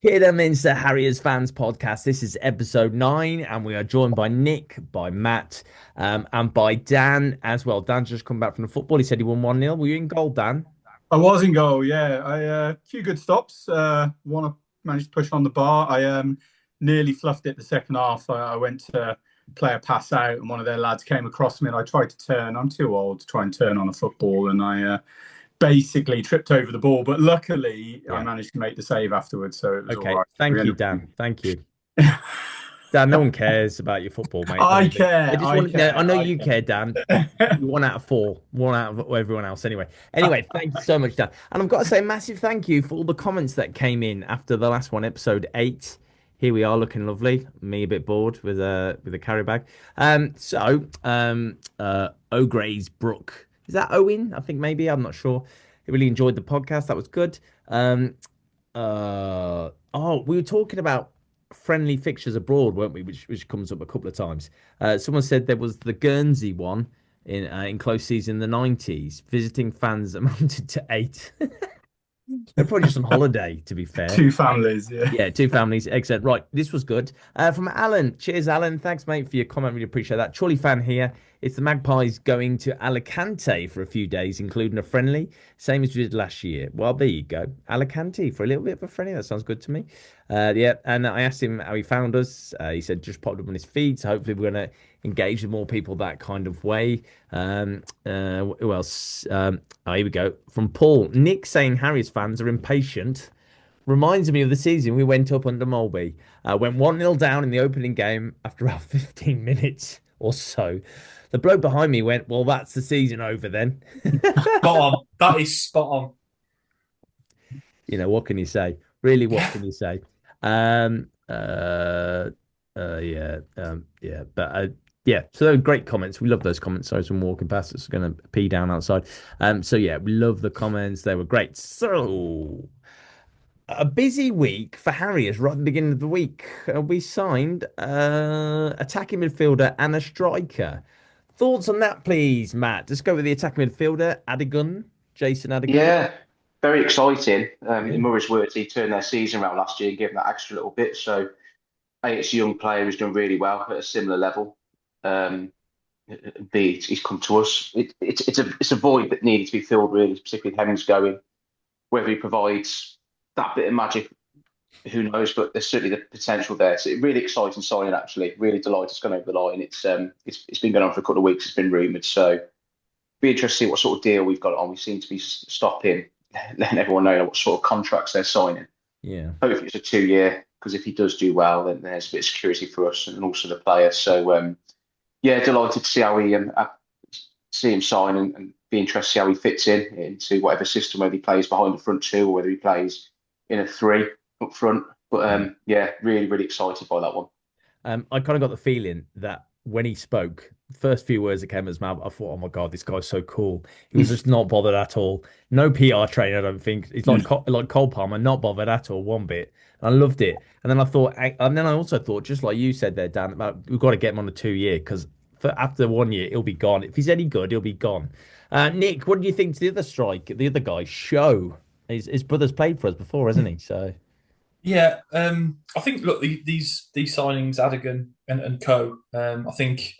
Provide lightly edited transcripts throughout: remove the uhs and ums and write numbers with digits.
Kidderminster Harriers fans podcast. This is episode 9, and we are joined by Nick, by Matt, and by Dan as well. Dan's just come back from the football. He said he won 1-0. Were you in goal, Dan? I was in goal, yeah. I a few good stops. One I managed to push on the bar. I nearly fluffed it the second half. I went to play a pass out, and one of their lads came across me, and I tried to turn. I'm too old to try and turn on a football, and I basically tripped over the ball. But luckily, I Yeah. managed to make the save afterwards, so it was all Okay. right. Thank you, Dan. Thank you. Dan, no one cares about your football, mate. I Honestly. They care. just I want. No, I care. know I you care, Dan. care. You're 1 out of 4, 1 out of everyone else. Anyway, thank you so much, Dan. And I've got to say, massive thank you for all the comments that came in after the last one, episode 8. Here we are, looking lovely. Me a bit bored with a carry bag. O'Gray's Brook. Is that Owen? I think maybe. I'm not sure. He really enjoyed the podcast. That was good. We were talking about friendly fixtures abroad, weren't we? Which comes up a couple of times. Someone said there was the Guernsey one in close season in the 90s. Visiting fans amounted to 8. They're probably just on holiday, to be fair. Two families, yeah. Yeah, two families. Excellent. Right, this was good. From Alan. Cheers, Alan. Thanks, mate, for your comment. Really appreciate that. Chorley fan here. It's the Magpies going to Alicante for a few days, including a friendly, same as we did last year. Well, there you go. Alicante for a little bit of a friendly. That sounds good to me. Yeah, and I asked him how he found us. He said just popped up on his feed. So hopefully we're going to engage with more people that kind of way. Who else? Here we go. From Paul. Nick saying Harry's fans are impatient reminds me of the season we went up under Molby. Went 1-0 down in the opening game after about 15 minutes or so. The bloke behind me went, well, that's the season over then. Spot on. That is spot on. What can you say? Really, what can you say? Um, uh, yeah, yeah, but yeah. So those great comments. We love those comments. Sorry, someone walking past us going to pee down outside. So yeah, we love the comments. They were great. So a busy week for Harriers right at the beginning of the week. We signed attacking midfielder and a striker. Thoughts on that, please, Matt? Let's go with the attacking midfielder, Adigun, Jason Adigun. Yeah, very exciting. Yeah. In Murray's words, he turned their season around last year and gave them that extra little bit. So, A, it's a young player who's done really well at a similar level. Um, B, he's come to us. It's a void that needed to be filled, really, particularly with Hemmings going. Whether he provides that bit of magic, who knows? But there's certainly the potential there. So, really exciting signing, actually. Really delighted it's gone over the line. It's been going on for a couple of weeks. It's been rumoured. So, be interested to see what sort of deal we've got on. We seem to be stopping, letting everyone know what sort of contracts they're signing. Yeah. Hopefully it's a 2 year, because if he does do well, then there's a bit of security for us and also the players. So yeah, delighted to see how we see him sign and be interested to see how he fits into whatever system, whether he plays behind the front two or whether he plays in a 3 up front. But yeah, really, really excited by that one. I kind of got the feeling that when he spoke, the first few words that came out of his mouth, I thought, oh my God, this guy's so cool. He was just not bothered at all. No PR trainer, I don't think. It's like Cole Palmer, not bothered at all, one bit. I loved it. And then I also thought, just like you said there, Dan, about we've got to get him on a 2 year because after 1 year, he'll be gone. If he's any good, he'll be gone. Nick, what do you think to the other the other guy, Show? His brother's played for us before, hasn't he? So. Yeah, I think look these signings, Adigun and Co. I think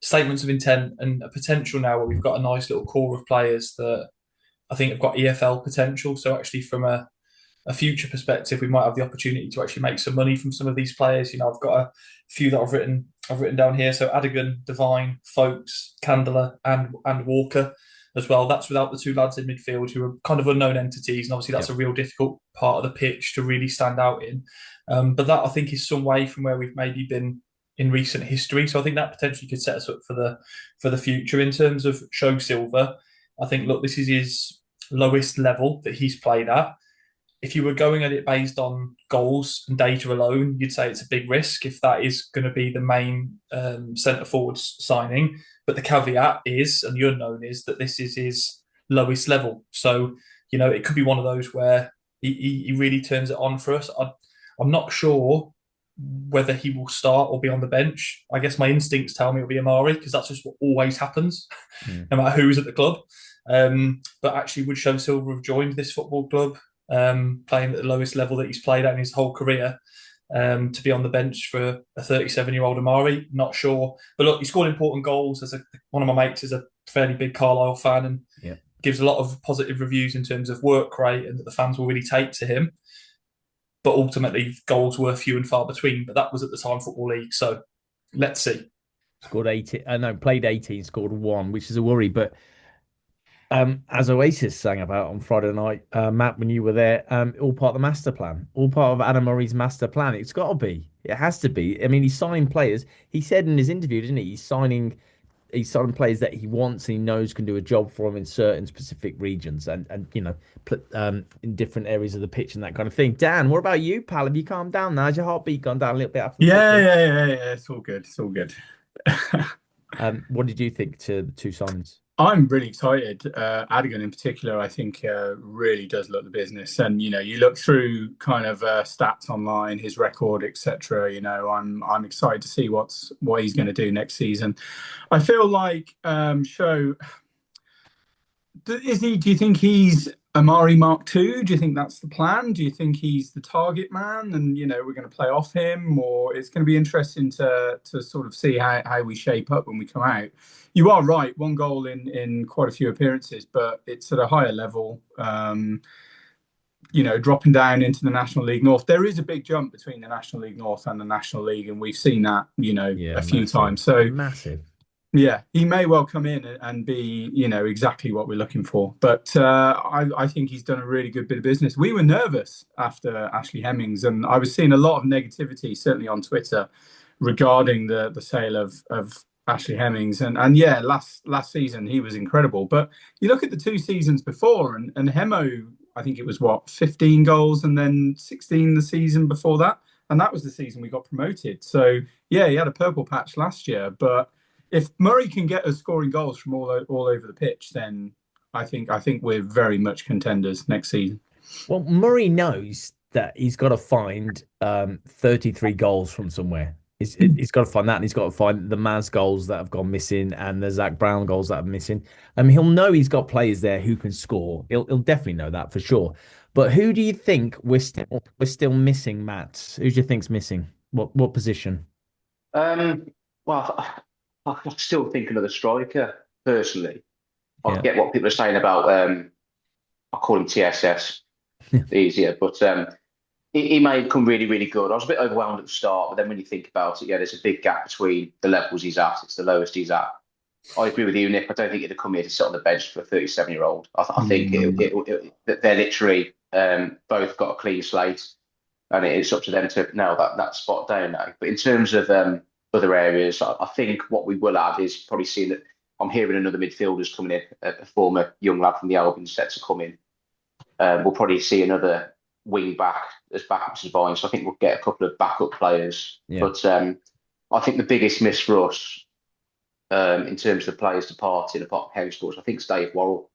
statements of intent and a potential now where we've got a nice little core of players that I think have got EFL potential. So actually, from a future perspective, we might have the opportunity to actually make some money from some of these players. I've got a few that I've written down here. So Adigun, Devine, Folkes, Candler, and Walker as well. That's without the two lads in midfield who are kind of unknown entities, and obviously that's a real difficult part of the pitch to really stand out in. But that I think is some way from where we've maybe been in recent history. So I think that potentially could set us up for the future in terms of Show Silver. I think this is his lowest level that he's played at. If you were going at it based on goals and data alone, you'd say it's a big risk if that is going to be the main centre forwards signing. But the caveat is, and the unknown is, that this is his lowest level. So, it could be one of those where he really turns it on for us. I'm not sure whether he will start or be on the bench. I guess my instincts tell me it'll be Amari because that's just what always happens, no matter who's at the club. But actually, would Show Silver have joined this football club playing at the lowest level that he's played at in his whole career. To be on the bench for a 37-year-old Amari, not sure. But look, he scored important goals. One of my mates is a fairly big Carlisle fan and gives a lot of positive reviews in terms of work rate and that the fans will really take to him. But ultimately, goals were few and far between. But that was at the time Football League. So let's see. Scored 18. Played 18, scored 1, which is a worry. But as Oasis sang about on Friday night, Matt, when you were there, all part of the master plan, all part of Adam Murray's master plan. It's got to be. It has to be. I mean, he's signing players. He said in his interview, didn't he? He's signing players that he wants and he knows can do a job for him in certain specific regions and in different areas of the pitch and that kind of thing. Dan, what about you, pal? Have you calmed down now? Has your heartbeat gone down a little bit after? Yeah. It's all good. It's all good. What did you think to the two signings? I'm really excited. Adigun in particular, I think really does look the business. And, you look through kind of stats online, his record, etc. I'm excited to see what he's going to do next season. I feel like Show, do you think he's Amari Mark II? Do you think that's the plan? Do you think he's the target man and, we're going to play off him? Or it's going to be interesting to sort of see how we shape up when we come out. You are right, 1 goal in quite a few appearances, but it's at a higher level. Dropping down into the National League North. There is a big jump between the National League North and the National League, and we've seen that, a few times. So massive. Yeah, he may well come in and be, exactly what we're looking for. But I think he's done a really good bit of business. We were nervous after Ashley Hemmings, and I was seeing a lot of negativity, certainly on Twitter, regarding the sale of Ashley Hemmings. And yeah, last season he was incredible. But you look at the 2 seasons before, and Hemo, I think it was 15 goals and then 16 the season before that. And that was the season we got promoted. So yeah, he had a purple patch last year, but if Murray can get us scoring goals from all over the pitch, then I think we're very much contenders next season. Well, Murray knows that he's got to find 33 goals from somewhere. He's got to find that, and he's got to find the Maz goals that have gone missing and the Zach Brown goals that are missing. He'll know he's got players there who can score. He'll definitely know that for sure. But who do you think we're still missing, Matt? Who do you think's missing? What position? Well, I'm still thinking of the striker, personally. I get what people are saying about, I call him TSS, easier, but he may come really, really good. I was a bit overwhelmed at the start, but then when you think about it, there's a big gap between the levels he's at. It's the lowest he's at. I agree with you, Nick. I don't think he'd have come here to sit on the bench for a 37-year-old. I think they're literally both got a clean slate, and it's up to them to nail that spot down now. But in terms of other areas, I think what we will have is probably seeing that I'm hearing another midfielder's coming in, a former young lad from the Albion set to come in. We'll probably see another wing back as backups as buying. So I think we'll get a couple of backup players. Yeah. But I think the biggest miss for us in terms of the players departing, apart from Harry scores, I think it's Dave Worrell.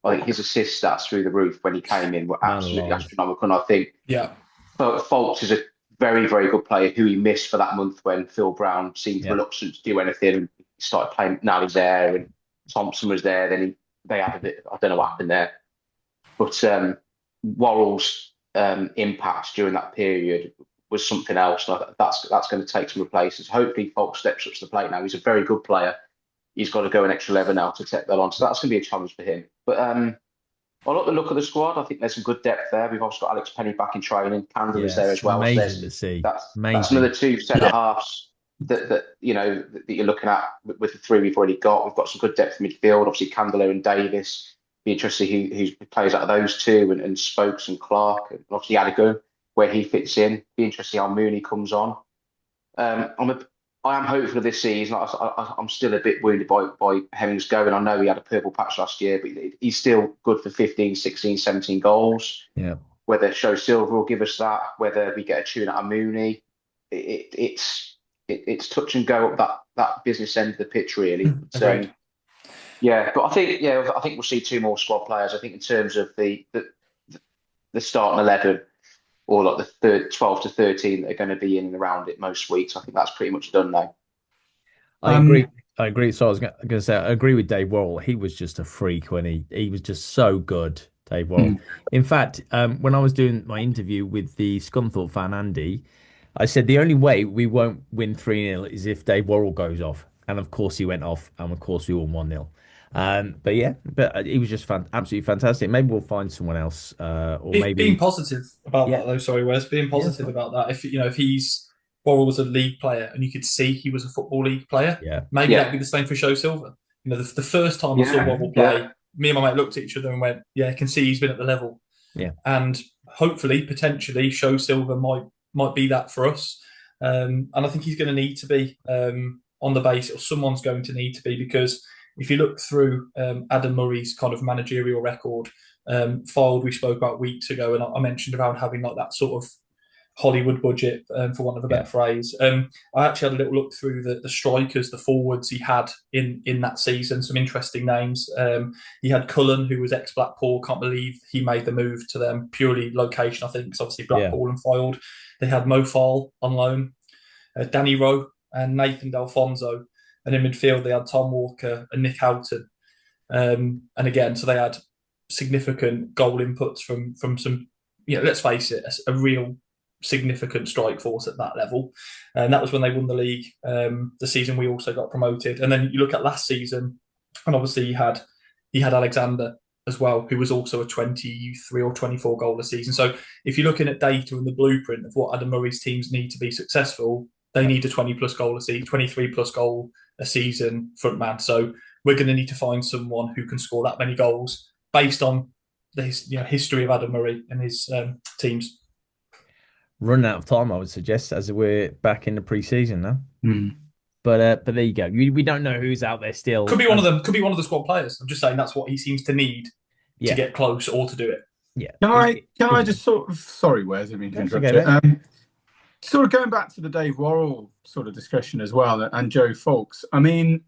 I think his assist stats through the roof when he came in were absolutely astronomical. And I think Folks is a very, very good player who he missed for that month when Phil Brown seemed reluctant to do anything, and he started playing. Now he's there, and Thompson was there. Then they had a bit. I don't know what happened there, but Worrell's impact during that period was something else. And that's going to take some replacements. Hopefully, Folks steps up to the plate now. He's a very good player. He's got to go an extra level now to take that on. So that's going to be a challenge for him. But I like the look of the squad. I think there's some good depth there. We've also got Alex Penny back in training. Candle is there as well. Amazing to see. That's another 2 centre halves that you're looking at with the 3 we've already got. We've got some good depth in midfield. Obviously, Candelo and Davis. Be interested who plays out of those two, and Spokes and Clark, and obviously Adigun, where he fits in. Be interested how Mooney comes on. I am hopeful of this season. I'm still a bit wounded by Hemmings going. I know he had a purple patch last year, but he's still good for 15, 16, 17 goals. Yeah. Whether Show Silver will give us that, whether we get a tune out of Mooney, it's touch and go up that business end of the pitch, really. So, but I think we'll see 2 more squad players. I think in terms of the starting 11. Or like the 12 to 13 that are going to be in and around it most weeks. I think that's pretty much done now. I agree. So I was going to say, I agree with Dave Worrell. He was just a freak when he was just so good. Dave Worrell. In fact, when I was doing my interview with the Scunthorpe fan, Andy, I said the only way we won't win 3-0 is if Dave Worrell goes off. And of course he went off, and of course we won 1-0. But yeah, he was just absolutely fantastic. Maybe we'll find someone else, or maybe being positive about that though. Sorry, Wes, being positive about that. If he's Worrell was a league player and you could see he was a football league player, maybe that'd be the same for Show Silver. The first time I saw Worrell play, me and my mate looked at each other and went, "Yeah, I can see he's been at the level." Yeah, and hopefully, potentially, Show Silver might be that for us. And I think he's going to need to be on the base, or someone's going to need to be, because if you look through Adam Murray's kind of managerial record, Fylde we spoke about weeks ago, and I mentioned about having like that sort of Hollywood budget, for want of a better phrase. I actually had a little look through the strikers, the forwards he had in that season. Some interesting names. He had Cullen, who was ex-Blackpool. Can't believe he made the move to them. Purely location, I think, because obviously Blackpool and Fylde. They had Mo Fyle on loan, Danny Rowe and Nathan D'Alfonso. And in midfield, they had Tom Walker and Nick Houghton. And again, so they had significant goal inputs from some, let's face it, a real significant strike force at that level. And that was when they won the league, the season we also got promoted. And then you look at last season, and obviously he had Alexander as well, who was also a 23 or 24 goal a season. So if you're looking at data and the blueprint of what Adam Murray's teams need to be successful, they need a 20 plus goal a season, 23 plus goal a season front man. So we're going to need to find someone who can score that many goals based on the history of Adam Murray and his teams. Running out of time, I would suggest, as we're back in the pre-season now. But there you go. We don't know who's out there still. Could be one of them. Could be one of the squad players. I'm just saying that's what he seems to need to get close or to do it. Yeah. Can I just sort of, sorry, Wes, I mean to interrupt you. Sort of going back to the Dave Worrell sort of discussion as well, and Joe Fawkes. I mean,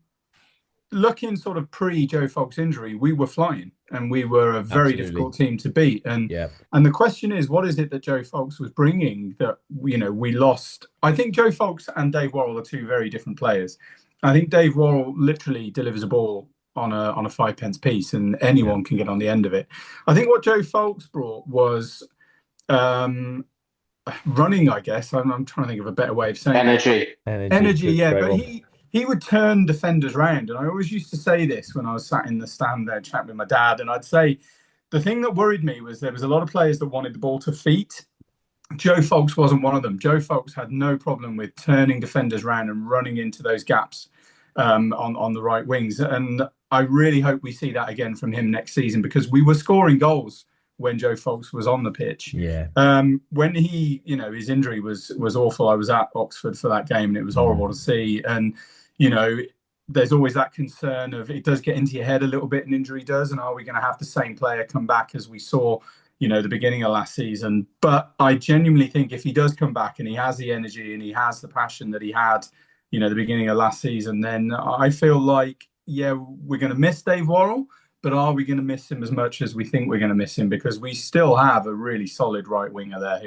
looking sort of pre-Joe Fawkes injury, we were flying and we were a very difficult team to beat. And the question is, what is it that Joe Fawkes was bringing that we lost? I think Joe Fawkes and Dave Worrell are two very different players. I think Dave Worrell literally delivers a ball on a 5p piece, and anyone can get on the end of it. I think what Joe Fawkes brought was running, I guess. I'm trying to think of a better way of saying energy. Yeah, but he would turn defenders round, and I always used to say this when I was sat in the stand there chatting with my dad, and I'd say the thing that worried me was there was a lot of players that wanted the ball to feet. Joe Fawkes wasn't one of them. Joe Fawkes had no problem with turning defenders round and running into those gaps on the right wings, and I really hope we see that again from him next season, because we were scoring goals when Joe Fawkes was on the pitch. When he, his injury was awful. I was at Oxford for that game, and it was horrible to see. And there's always that concern of, it does get into your head a little bit, an injury does, and are we going to have the same player come back as we saw, the beginning of last season? But I genuinely think if he does come back and he has the energy and he has the passion that he had, the beginning of last season, then I feel like, we're going to miss Dave Worrell. But are we going to miss him as much as we think we're going to miss him? Because we still have a really solid right winger there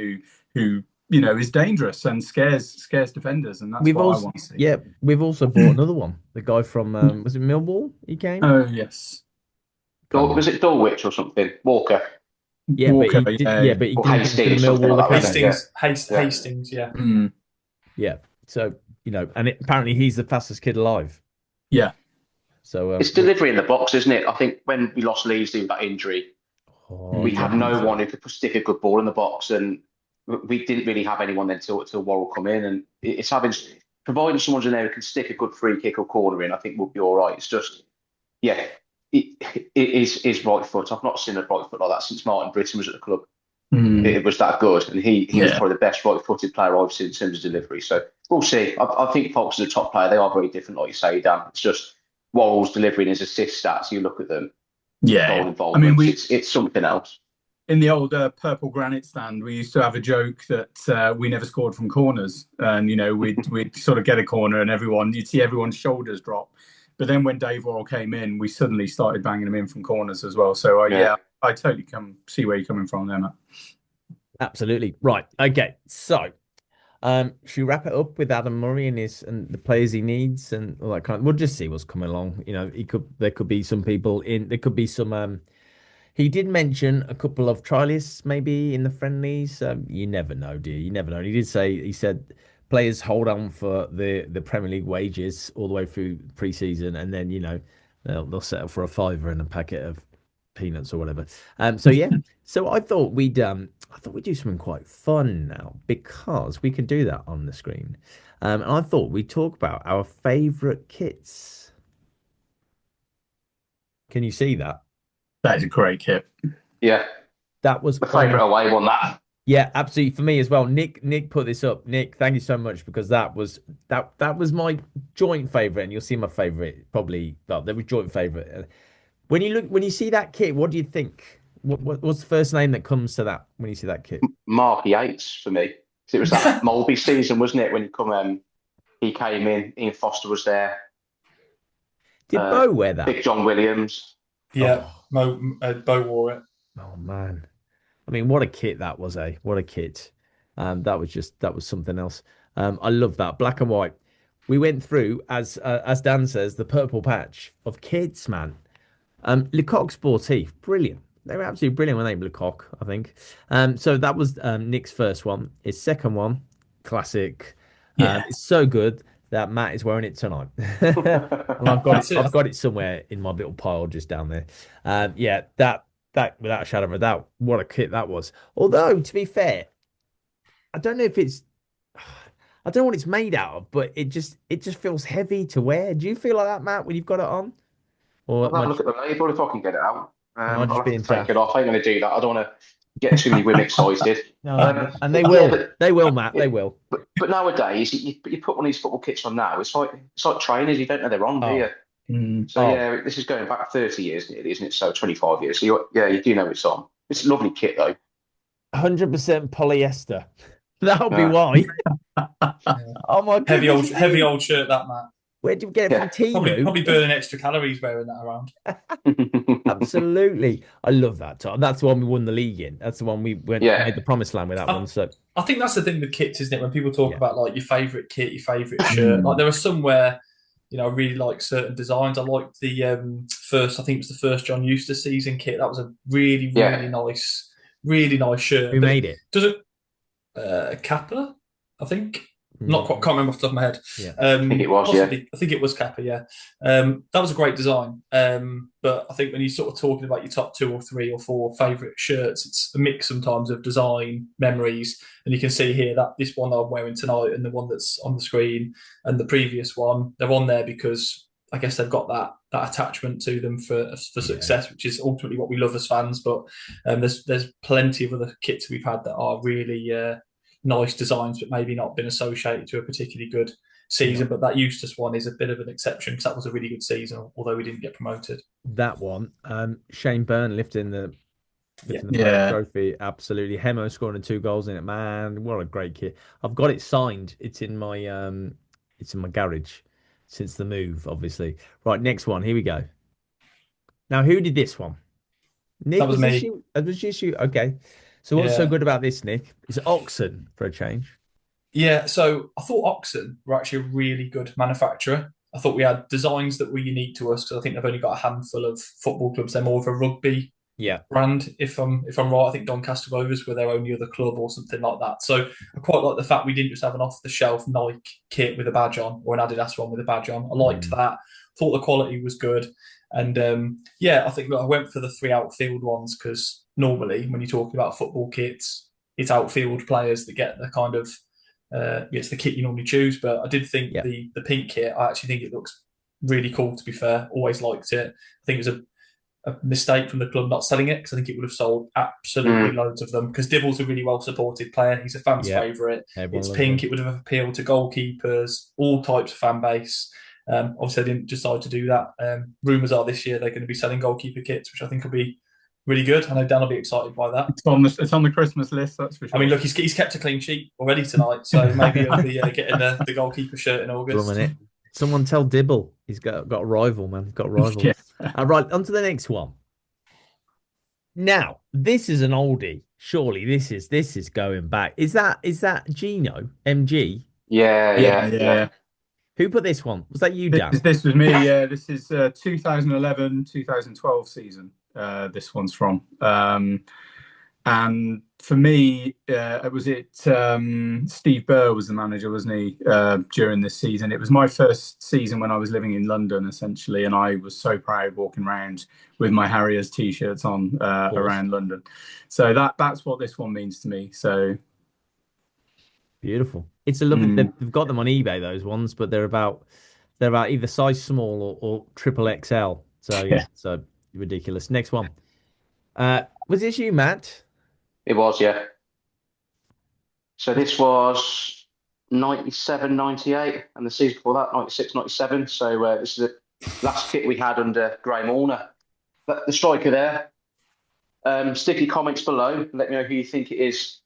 who is dangerous and scares defenders, and that's what I want to see. Yeah, we've also bought another one. The guy from was it Millwall? He came. Oh yes. Was it Dulwich or something? Walker. Yeah, Walker, but he didn't Hastings, the Millwall Academy. Hastings, yeah. Yeah. So and apparently he's the fastest kid alive. Yeah. So it's delivery in the box, isn't it? I think when we lost Leeds due to that injury, we had no one who could stick a good ball in the box, and we didn't really have anyone then till Worrell come in. And it's providing someone in there who can stick a good free kick or corner in, I think we'll be all right. It's just, it is right foot. I've not seen a right foot like that since Martin Britton was at the club. It was that good, and he was probably the best right-footed player I've seen in terms of delivery. So we'll see. I think Fox is a top player. They are very different, like you say, Dan. It's just Worrell's delivering his assist stats. You look at them. I mean, it's something else. In the old Purple Granite stand, we used to have a joke that we never scored from corners, and we'd sort of get a corner, and you'd see everyone's shoulders drop. But then when Dave Worrell came in, we suddenly started banging them in from corners as well. So I totally see where you're coming from there, Matt. Absolutely right. Okay, so should we wrap it up with Adam Murray and the players he needs and all that kind of? We'll just see what's coming along. There could be some people in. There could be some. He did mention a couple of trialists maybe in the friendlies. You never know, do you? You never know. And he said players hold on for the Premier League wages all the way through pre-season, and then they'll settle for a fiver and a packet of peanuts or whatever. So yeah, so I thought we'd do something quite fun now because we can do that on the screen. And I thought we'd talk about our favourite kits. Can you see that? That is a great kit. Yeah. That was my favourite away one, that. Yeah, absolutely, for me as well. Nick put this up. Nick, thank you so much, because that was my joint favourite, and you'll see my favourite probably. Well, there was joint favourite. When you see that kit, what do you think? What's the first name that comes to that when you see that kit? Mark Yates for me. It was that Mulby season, wasn't it? When he came in. Ian Foster was there. Did Bo wear that? Big John Williams. Yeah, Bo wore it. Oh man, I mean, what a kit that was, eh? What a kit. That was something else. I love that black and white. We went through, as Dan says, the purple patch of kits, man. Lecoq Sportif, brilliant. They were absolutely brilliant when they were Lecoq, I think. So that was Nick's first one. His second one, classic. Yeah. It's so good that Matt is wearing it tonight. And I've got it somewhere in my little pile just down there. Yeah, that without a shadow of a doubt, what a kit that was. Although, to be fair, I don't know what it's made out of, but it just feels heavy to wear. Do you feel like that, Matt, when you've got it on? Or I'll have a look at the label if I can get it out. I'll just have to take it off. I ain't going to do that. I don't want to get too many women excited. No, and they will. Yeah, they will, Matt. They will. But nowadays, you put one of these football kits on now. It's like trainers. You don't know they're on, do you? So yeah, this is going back 30 years nearly, isn't it? So 25 years. So you do know it's on. It's a lovely kit though. 100% polyester. That'll be why. Oh my god. Heavy old shirt, that, Matt. Where did you get it from? Temu? Probably burning extra calories wearing that around. Absolutely. I love that, Tom. That's the one we won the league in. That's the one we made the promised land with that one. So I think that's the thing with kits, isn't it? When people talk about like your favourite kit, your favourite shirt, like there are some where, I really like certain designs. I liked the first, I think it was the first John Eustace season kit. That was a really nice shirt. Who made it? Does it Kappa, I think? Not quite, can't remember off the top of my head. Yeah. I think it was, possibly. I think it was Kappa, yeah. That was a great design. But I think when you're sort of talking about your top 2 or 3 or 4 favourite shirts, it's a mix sometimes of design, memories, and you can see here that this one I'm wearing tonight and the one that's on the screen and the previous one, they're on there because I guess they've got that attachment to them for success, which is ultimately what we love as fans. But there's plenty of other kits we've had that are really nice designs, but maybe not been associated to a particularly good season. But that Eustace one is a bit of an exception because that was a really good season, although we didn't get promoted. That one, Shane Byrne lifting the trophy, absolutely. Hemo scoring 2 goals in it, man. What a great kit! I've got it signed. It's in my garage since the move, obviously. Right, next one. Here we go. Now, who did this one? Nick, that was me. Was you? Okay. So what's so good about this, Nick? Is Oxen for a change? Yeah, so I thought Oxen were actually a really good manufacturer. I thought we had designs that were unique to us because I think they've only got a handful of football clubs. They're more of a rugby brand, if I'm right. I think Doncaster Rovers were their only other club or something like that. So I quite like the fact we didn't just have an off-the-shelf Nike kit with a badge on or an Adidas one with a badge on. I liked that. Thought the quality was good. And I think I went for the 3 outfield ones because normally when you're talking about football kits, it's outfield players that get the kind of it's the kit you normally choose. But I did think the pink kit, I actually think it looks really cool, to be fair. Always liked it. I think it was a mistake from the club not selling it because I think it would have sold absolutely loads of them because Dibble's a really well supported player. He's a fan's favourite. It's pink. It would have appealed to goalkeepers, all types of fan base. Obviously, I didn't decide to do that. Rumours are this year they're going to be selling goalkeeper kits, which I think will be really good. I know Dan will be excited by that. It's on the Christmas list, that's for sure. I mean, look, he's kept a clean sheet already tonight, so maybe he'll be getting the goalkeeper shirt in August. Someone tell Dibble he's got a rival, man. He's got a rival. Right, on to the next one. Now, this is an oldie. Surely this is going back. Is that Gino MG? Yeah. Who put this one? Was that you, Dan? This was me, yeah. This is 2011-2012 season. this one's from. And for me, Steve Burr was the manager, wasn't he, during this season? It was my first season when I was living in London, essentially, and I was so proud walking around with my Harriers t-shirts on around London. So that's what this one means to me. So beautiful. It's a lovely. They've got them on eBay, those ones, but they're about either size small or triple XL. So yeah, so ridiculous. Next one. Was this you, Matt? It was, yeah. So this was 97, 98, and the season before that, 96, 97. So this is the last kit we had under Graham Horner. But the striker there. Sticky comments below. Let me know who you think it is.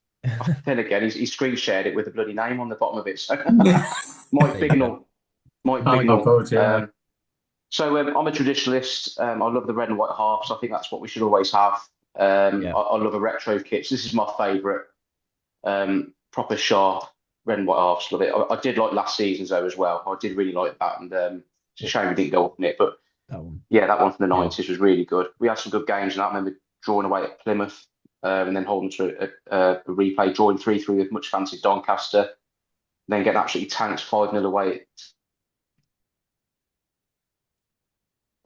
Then again, he screen shared it with the bloody name on the bottom of it. So Mike Bignell. Mike Bignell. Yeah. So I'm a traditionalist. I love the red and white halves. I think that's what we should always have. I love a retro kit. So this is my favourite. Proper sharp red and white halves. Love it. I did like last season's though as well. I did really like that, and it's a shame we didn't go up in it. But that one from the 90s was really good. We had some good games, and I remember drawing away at Plymouth, and then holding to a replay, drawing 3-3 with much fancied Doncaster, then getting absolutely tanked 5-0 away.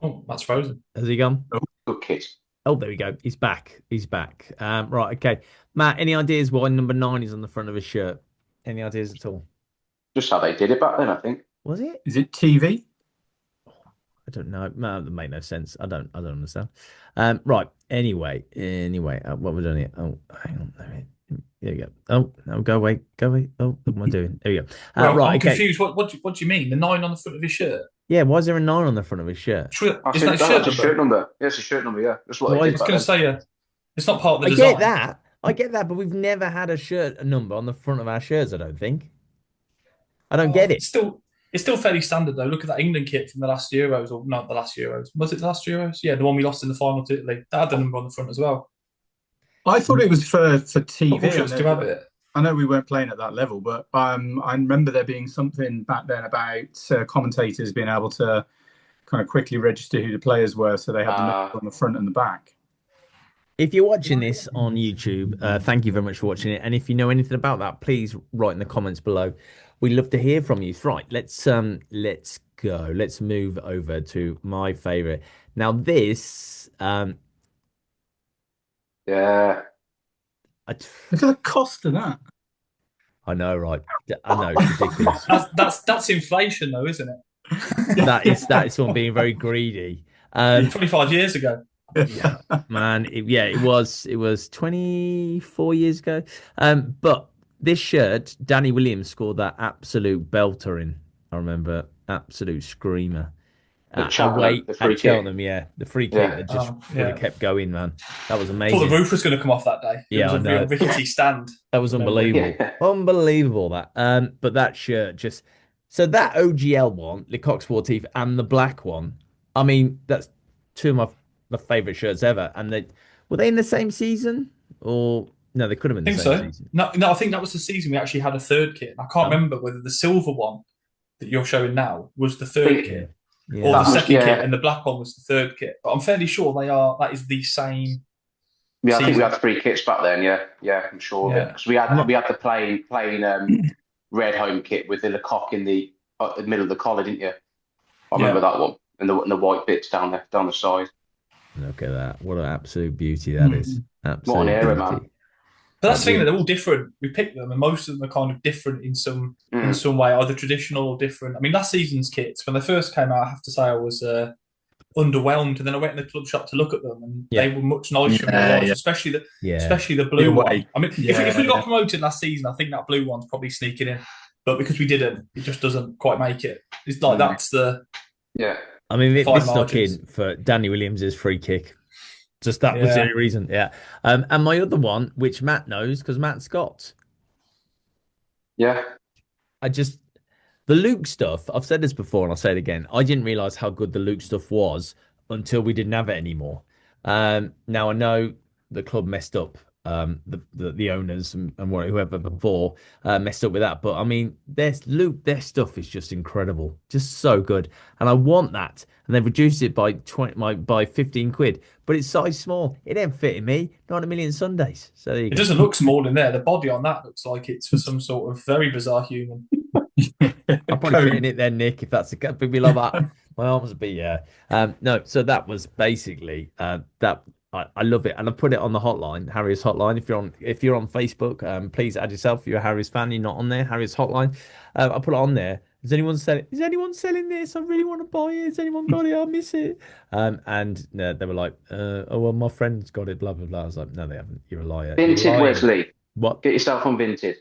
Oh, that's frozen. Has he gone? Oh, good kit. Oh, there we go. He's back. Right, okay. Matt, any ideas why number 9 is on the front of his shirt? Any ideas at all? Just how they did it back then, I think. Was it? Is it TV? I don't know. No, that made no sense. I don't understand. Right. Anyway. What we're doing here? Oh, hang on. There we go. Oh, no, go away. Oh, what am I doing? There we go. Well, right. I'm okay. confused. What do you mean? The 9 on the front of his shirt? Yeah. Why is there a 9 on the front of his shirt? Isn't that a shirt number? Yeah, it's a shirt number. Yeah, that's what I was going to say. It's not part of the design. I get that, but we've never had a number on the front of our shirts. I don't think. I don't get it. It's still fairly standard though. Look at that England kit from the last Euros, or not the last Euros. Was it the last Euros? Yeah, the one we lost in the final to Italy. That had the number on the front as well. I thought it was for TV. I know we weren't playing at that level, but I remember there being something back then about commentators being able to kind of quickly register who the players were, so they had the number on the front and the back. If you're watching this on YouTube, thank you very much for watching it. And if you know anything about that, please write in the comments below. We'd love to hear from you. Right, let's go. Let's move over to my favorite. Now this, yeah. Look at the cost of that. I know, right? I know, it's ridiculous. that's inflation, though, isn't it? that is someone being very greedy. 25 years ago. Yeah, man. It was 24 years ago. But this shirt, Danny Williams scored that absolute belter in. I remember, absolute screamer. The free Cheltenham, the free kick that just really kept going, man. That was amazing. I thought the roof was going to come off that day. It was a real rickety stand. That was unbelievable. Unbelievable that. But that shirt so that OGL one, Le Coq Sportif, and the black one. I mean, that's two of my favourite shirts ever. And were they in the same season? Or no, they could have been the same season. No, I think that was the season we actually had a third kit. I can't remember whether the silver one that you're showing now was the third kit. Yeah. Or the second kit, and the black one was the third kit. But I'm fairly sure that is the same. Yeah, I think we had 3 kits back then. Yeah, I'm sure. Because we had the plain red home kit with the Le Coq in the middle of the collar, didn't you? I remember that one, and the white bits down the side. Look at that! What an absolute beauty that is. Absolute what an era, man. But that's the thing, that they're all different. We picked them, and most of them are kind of different in some way, either traditional or different. I mean, last season's kits, when they first came out, I have to say I was underwhelmed. And then I went in the club shop to look at them, and they were much nicer in real life, especially the blue one. I mean, if we got promoted last season, I think that blue one's probably sneaking in. But because we didn't, it just doesn't quite make it. It's like that's the I mean, this snuck in for Danny Williams' free kick. Just that was the only reason, and my other one, which Matt knows because Matt Scott. Yeah. The Luke stuff, I've said this before and I'll say it again. I didn't realise how good the Luke stuff was until we didn't have it anymore. Now I know the club messed up the owners and whoever before messed up with that. But I mean, their stuff is just incredible, just so good, and I want that. And they've reduced it by 15 quid, but it's size small. It ain't fitting me. Not a million Sundays. So there you It go. doesn't look small in there. The body on that looks like it's for some sort of very bizarre human. I'll probably fit in it then, Nick, if that's a bit be like that. My arms would be, yeah. No, so that was basically that. I love it, and I put it on the hotline, Harriers hotline. If you're on Facebook, please add yourself. If you're a Harriers fan, you're not on there, Harriers hotline. I put it on there. Is anyone selling this? I really want to buy it. Has anyone got it? I miss it. And they were like, oh well, my friend's got it. Blah blah blah. I was like, no, they haven't. You're a liar. Vinted, Wesley. What? Get yourself on Vinted.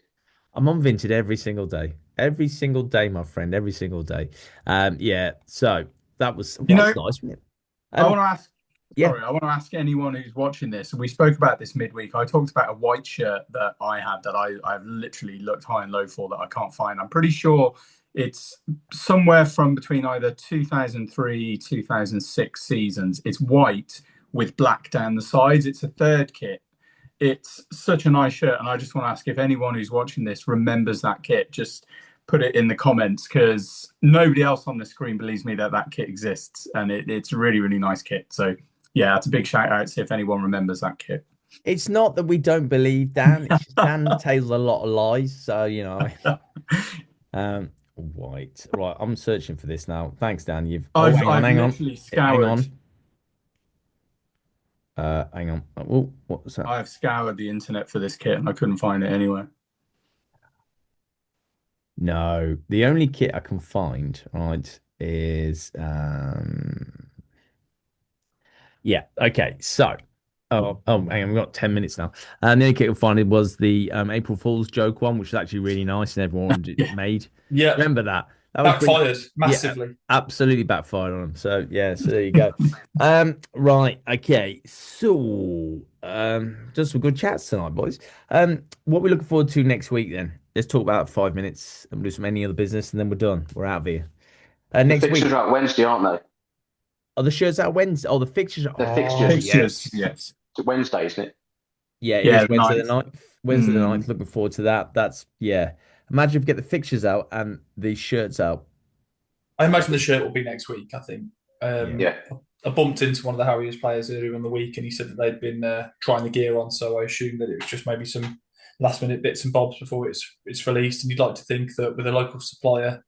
I'm on Vinted every single day. Every single day, my friend. Every single day. Yeah. So that was nice, wasn't it? I want to ask. Yeah. Sorry, I want to ask anyone who's watching this. We spoke about this midweek. I talked about a white shirt that I had that I've literally looked high and low for that I can't find. I'm pretty sure it's somewhere from between either 2003, 2006 seasons. It's white with black down the sides. It's a third kit. It's such a nice shirt, and I just want to ask if anyone who's watching this remembers that kit. Just put it in the comments, because nobody else on the screen believes me that kit exists, and it's a really, really nice kit. So yeah, it's a big shout out if anyone remembers that kit. It's not that we don't believe Dan. It's just Dan tells a lot of lies. So, white. Right, I'm searching for this now. Thanks, Dan. I've literally scoured. Hang on. Oh, what was that? I've scoured the internet for this kit and I couldn't find it anywhere. No, the only kit I can find, right, is yeah, okay. So hang on, we've got 10 minutes now. And the only kit I find was the April Fool's joke one, which was actually really nice and everyone made. Yeah. Remember that? Backfired massively. Yeah, absolutely backfired on them. So yeah, so there you go. Right, okay. So just some good chats tonight, boys. What we're looking forward to next week then? Let's talk about 5 minutes and we'll do some any other business and then we're done. We're out of here. Next week. The fixtures are out Wednesday, aren't they? Oh, the shirts out Wednesday. Oh, the fixtures are fixtures. Yes. It's Wednesday, isn't it? Yeah, it is Wednesday the 9th. Wednesday the 9th. Looking forward to that. That's Imagine if we get the fixtures out and the shirts out. I imagine the shirt will be next week, I think. Yeah. I bumped into one of the Harriers players earlier in the week and he said that they'd been trying the gear on, so I assumed that it was just maybe some last minute bits and bobs before it's released. And you'd like to think that with a local supplier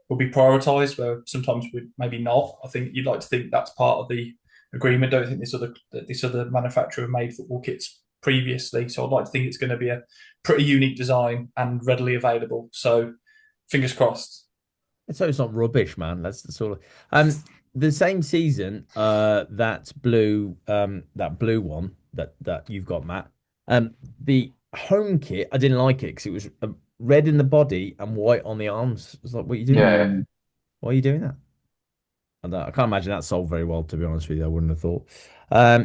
will be prioritised, where sometimes we maybe not. I think you'd like to think that's part of the agreement. Don't think this other manufacturer made football kits previously, so I'd like to think it's going to be a pretty unique design and readily available. So fingers crossed. So it's not rubbish, man. That's the sort of the same season that blue one that you've got, Matt. The home kit, I didn't like it because it was red in the body and white on the arms. It's like, what are you doing? Yeah. Why are you doing that? I can't imagine that sold very well, to be honest with you. I wouldn't have thought.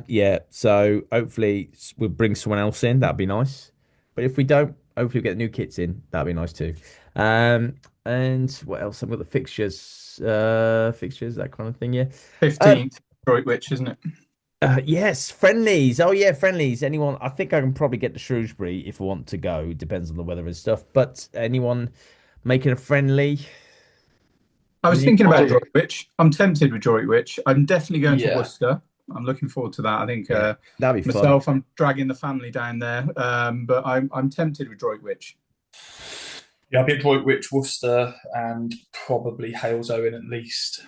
Yeah, so hopefully we'll bring someone else in. That'd be nice. But if we don't, hopefully we'll get new kits in. That'd be nice too. And what else? I've got the fixtures, that kind of thing. Yeah. 15th, Droitwich, isn't it? Yes, friendlies. Oh yeah, friendlies. Anyone? I think I can probably get to Shrewsbury if I want to go. Depends on the weather and stuff. But anyone making a friendly? I was thinking about Droitwich. I'm tempted with Droitwich. I'm definitely going to Worcester. I'm looking forward to that. I think that'd be myself, fun. I'm dragging the family down there. But I'm tempted with Droitwich. Yeah, I'll be at Droitwich, Worcester, and probably Halesowen at least.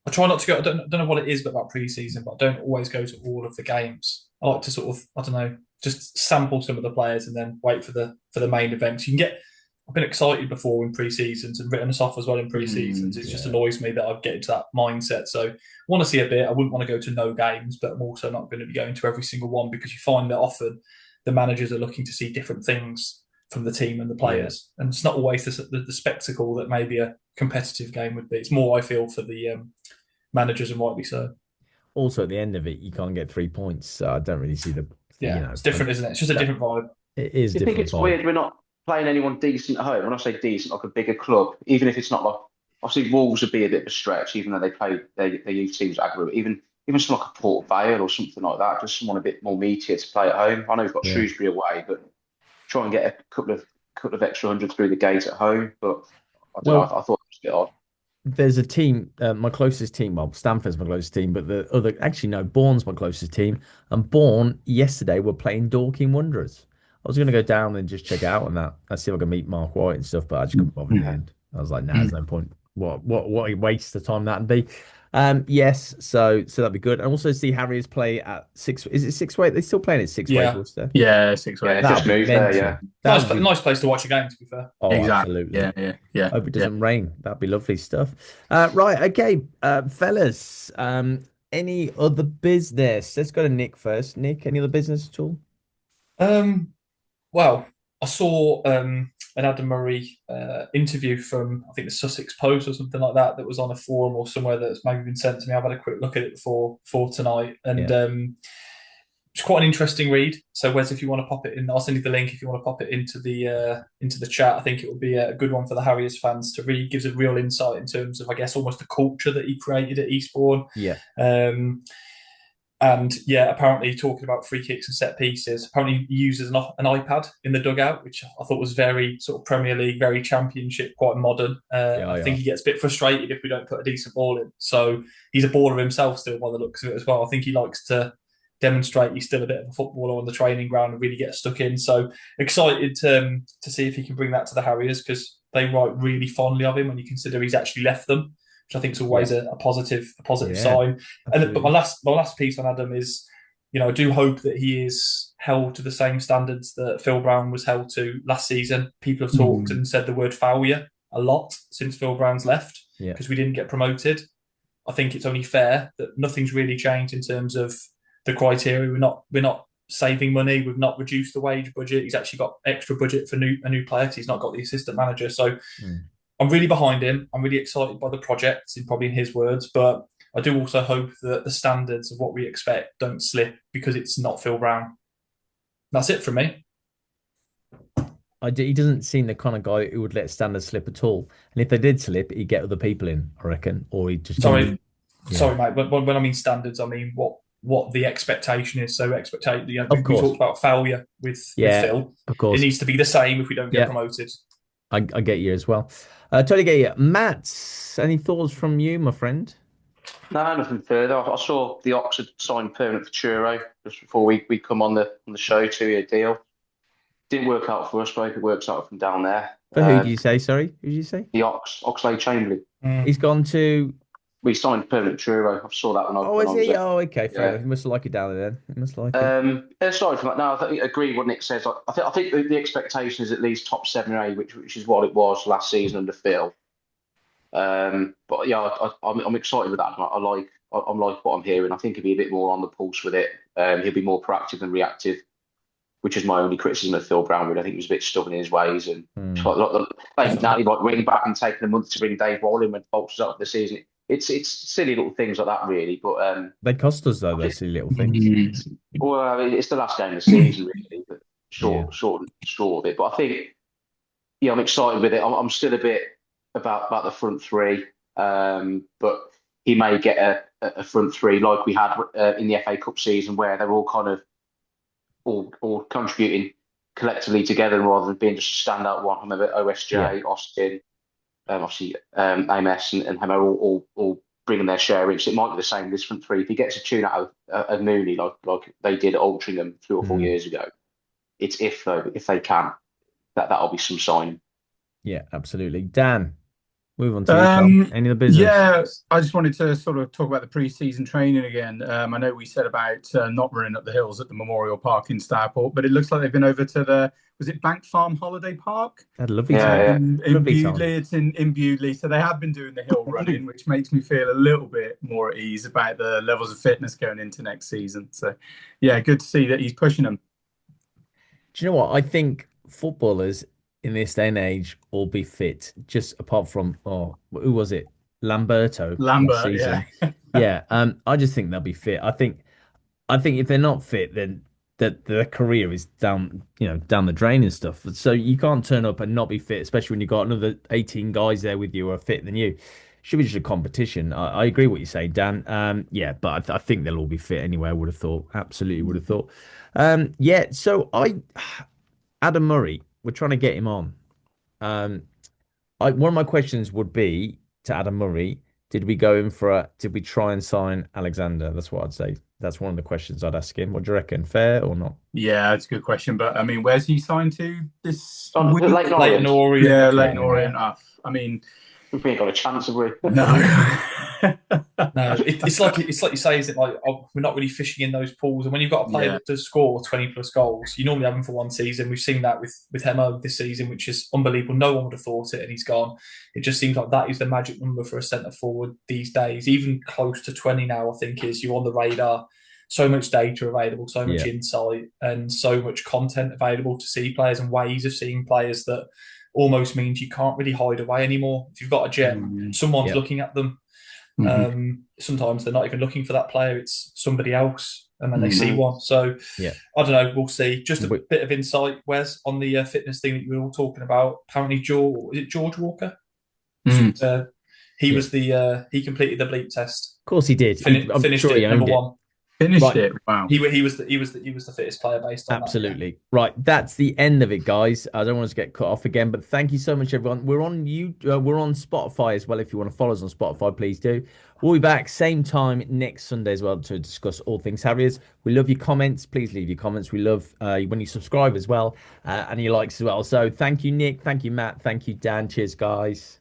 I try not to go. I don't know what it is about pre-season, but I don't always go to all of the games. I like to sort of, I don't know, just sample some of the players and then wait for the main events. You can get. I've been excited before in pre-seasons and written us off as well in pre-seasons. It just annoys me that I get into that mindset. So I want to see a bit. I wouldn't want to go to no games, but I'm also not going to be going to every single one because you find that often the managers are looking to see different things from the team and the players. And it's not always the spectacle that maybe a competitive game would be. It's more, I feel, for the managers, and rightly so. Also, at the end of it, you can't get 3 points. So I don't really see the... it's different, isn't it? It's just a different vibe. It is different. I think it's weird we're not playing anyone decent at home. When I say decent, like a bigger club, even if it's not like... Obviously, Wolves would be a bit of a stretch, even though they play their youth teams aggro. Even even something like a Port Vale or something like that, just someone a bit more meatier to play at home. I know we've got Yeah. Shrewsbury away, but try and get a couple of extra hundred through the gate at home. But I don't know. Well, I thought it was a bit odd. there's a team, my closest team. Well, Stamford's my closest team, but the other, actually, no, Bourne's my closest team. And Bourne yesterday were playing Dorking Wanderers. I was going to go down and just check it out on that. I see if I can meet Mark White and stuff, but I just couldn't bother in the end. I was like, nah, there's no point. What a waste of time that'd be. Yes, so that'd be good. And also see Harriers play at six. Is it six way? They still playing at six way, Yeah. Worcester? Yeah, 6 Yeah, ways. it's just That'd be moved there. mental. Yeah, That Nice, would be nice place to watch a game, to be fair. Exactly. absolutely. Yeah. Hope it doesn't rain. That'd be lovely stuff. Right, okay, fellas. Any other business? Let's go to Nick first. Nick, any other business at all? Well, I saw an Adam Murray interview from, I think, the Sussex Post or something like that was on a forum or somewhere that's maybe been sent to me. I've had a quick look at it before tonight, and it's quite an interesting read. So, Wes, if you want to pop it in, I'll send you the link if you want to pop it into the chat. I think it would be a good one for the Harriers fans to read. Gives a real insight in terms of, I guess, almost the culture that he created at Eastbourne. Yeah. And yeah, apparently talking about free kicks and set pieces. Apparently he uses an iPad in the dugout, which I thought was very sort of Premier League, very Championship, quite modern. I think he gets a bit frustrated if we don't put a decent ball in. So he's a baller himself still by the looks of it as well. I think he likes to demonstrate he's still a bit of a footballer on the training ground and really get stuck in. So excited to see if he can bring that to the Harriers, because they write really fondly of him when you consider he's actually left them, which I think is always a positive sign. But my last piece on Adam is, I do hope that he is held to the same standards that Phil Brown was held to last season. People have talked and said the word failure a lot since Phil Brown's left, because we didn't get promoted. I think it's only fair that nothing's really changed in terms of the criteria. We're not saving money. We've not reduced the wage budget. He's actually got extra budget for a new player, because he's not got the assistant manager. So I'm really behind him. I'm really excited by the project, probably in his words, but I do also hope that the standards of what we expect don't slip because it's not Phil Brown. That's it from me. He doesn't seem the kind of guy who would let standards slip at all. And if they did slip, he'd get other people in, I reckon, or he'd just. Sorry, mate. When I mean standards, I mean what the expectation is. So expectation. We talked about failure with Phil. Of course, it needs to be the same if we don't get promoted. I get you as well. Totally get you. Matt, any thoughts from you, my friend? No, nothing further. I saw the Oxford signed permanent for Churro just before we come on the show, 2-year deal. Didn't work out for us, but I hope it works out from down there. For who did you say? Sorry, who did you say? The Oxlade Chamberlain. He's gone to. We signed permanent Churro. I saw that when is he? Oh, okay, fair enough. He must like it down there then. He must like it. Aside from that, no, I agree what Nick says. I think the expectation is at least top 7 or 8, which is what it was last season under Phil. But yeah, I'm excited with that. I like what I'm hearing. I think he'll be a bit more on the pulse with it. He'll be more proactive than reactive, which is my only criticism of Phil Brown. Really, I think he was a bit stubborn in his ways, and like ringing back and taking a month to bring Dave Walling when Bolts was up for the season. It's silly little things like that, really. But they cost us though. Those silly little things. Well, it's the last game of the season, really. But short of it. But I think, I'm excited with it. I'm still a bit about the front three, but he may get a front three like we had in the FA Cup season, where they're all kind of all contributing collectively together rather than being just a standout one. I remember OSJ, Austin, obviously AMS and Hemo all bringing their share in. So it might be the same this front three. If he gets a tune out of Mooney like they did at Altrincham 3 or 4 years ago, it's if they can, that'll be some sign. Yeah, absolutely. Dan, move on to you. Any other business? Yeah, I just wanted to sort of talk about the pre-season training again. I know we said about not running up the hills at the Memorial Park in Stourport, but it looks like they've been over to was it Bank Farm Holiday Park? Had a lovely time. In Bewdley. It's in Bewdley. So they have been doing the hill running, which makes me feel a little bit more at ease about the levels of fitness going into next season. So, yeah, good to see that he's pushing them. Do you know what? I think footballers in this day and age all be fit, just apart from who was it? Lambert, yeah. I just think they'll be fit. I think if they're not fit, then that their career is down the drain and stuff. So you can't turn up and not be fit, especially when you've got another 18 guys there with you who are fitter than you. should be just a competition. I agree what you're saying, Dan. Yeah, but I think they'll all be fit anyway. I would have thought, absolutely would have thought. Yeah. So Adam Murray, we're trying to get him on. Um, one of my questions would be to Adam Murray, did we try and sign Alexander? That's what I'd say. That's one of the questions I'd ask him. What do you reckon? Fair or not? Yeah, that's a good question. But I mean, where's he signed to this On week? the Leighton Leighton Orient. Orient. Yeah, Okay, Leighton yeah. Orient. I mean, We ain't got a chance, have we? no. No, it's like you say, is it like we're not really fishing in those pools? And when you've got a player Yeah. that does score 20 plus goals, you normally have him for one season. We've seen that with Hemo this season, which is unbelievable. No one would have thought it, and he's gone. It just seems like that is the magic number for a centre forward these days. Even close to 20 now, I think, is you're on the radar. So much data available, so much insight, and so much content available to see players and ways of seeing players that almost means you can't really hide away anymore. If you've got a gem, someone's looking at them. Sometimes they're not even looking for that player, it's somebody else, and then they see one. So I don't know, we'll see. Just a bit of insight, Wes, on the fitness thing that you were all talking about. Apparently George Walker? He was he completed the bleep test. Of course he did. Finished sure it, number one. Finished it. Wow. He was the fittest player based on Absolutely. that. Right. That's the end of it, guys. I don't want us to get cut off again, but thank you so much, everyone. We're on we're on Spotify as well. If you want to follow us on Spotify, please do. We'll be back same time next Sunday as well to discuss all things Harriers. We love your comments. Please leave your comments. We love when you subscribe as well and your likes as well. So thank you, Nick. Thank you, Matt. Thank you, Dan. Cheers, guys.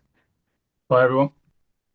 Bye, everyone.